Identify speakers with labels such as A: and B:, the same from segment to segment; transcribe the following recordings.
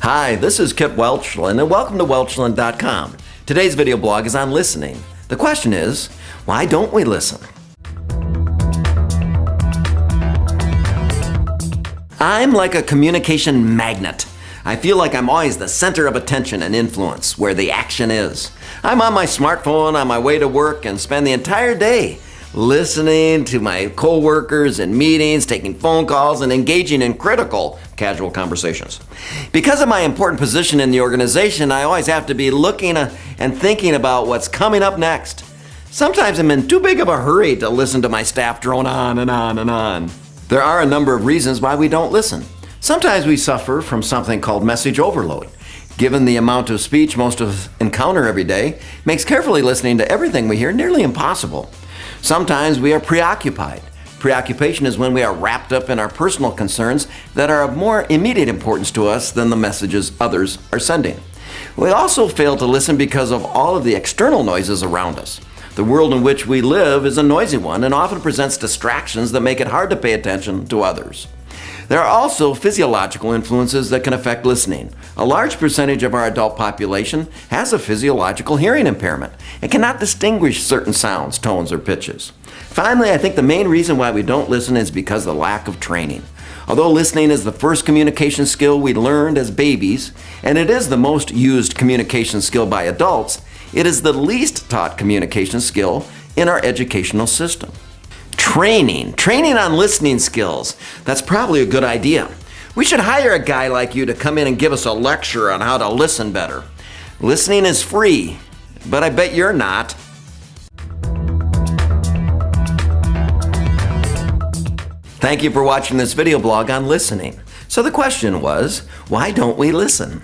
A: Hi, this is Kit Welchland, and welcome to Welchland.com. Today's video blog is on listening. The question is, why don't we listen? I'm like a communication magnet. I feel like I'm always the center of attention and influence, where the action is. I'm on my smartphone on my way to work and spend the entire day listening to my coworkers in meetings, taking phone calls, and engaging in critical, casual conversations. Because of my important position in the organization, I always have to be looking and thinking about what's coming up next. Sometimes I'm in too big of a hurry to listen to my staff drone on and on and on. There are a number of reasons why we don't listen. Sometimes we suffer from something called message overload. Given the amount of speech most of us encounter every day, makes carefully listening to everything we hear nearly impossible. Sometimes we are preoccupied. Preoccupation is when we are wrapped up in our personal concerns that are of more immediate importance to us than the messages others are sending. We also fail to listen because of all of the external noises around us. The world in which we live is a noisy one and often presents distractions that make it hard to pay attention to others. There are also physiological influences that can affect listening. A large percentage of our adult population has a physiological hearing impairment and cannot distinguish certain sounds, tones, or pitches. Finally, I think the main reason why we don't listen is because of the lack of training. Although listening is the first communication skill we learned as babies, and it is the most used communication skill by adults, it is the least taught communication skill in our educational system. Training on listening skills. That's probably a good idea. We should hire a guy like you to come in and give us a lecture on how to listen better. Listening is free, but I bet you're not. Thank you for watching this video blog on listening. So the question was, why don't we listen?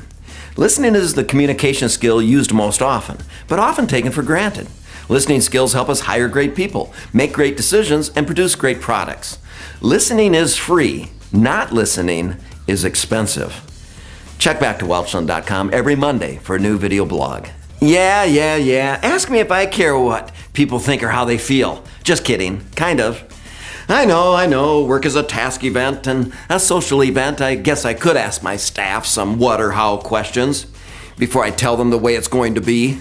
A: Listening is the communication skill used most often, but often taken for granted. Listening skills help us hire great people, make great decisions, and produce great products. Listening is free. Not listening is expensive. Check back to Welchland.com every Monday for a new video blog. Yeah. Ask me if I care what people think or how they feel. Just kidding. Kind of. I know. Work is a task event and a social event. I guess I could ask my staff some what or how questions before I tell them the way it's going to be.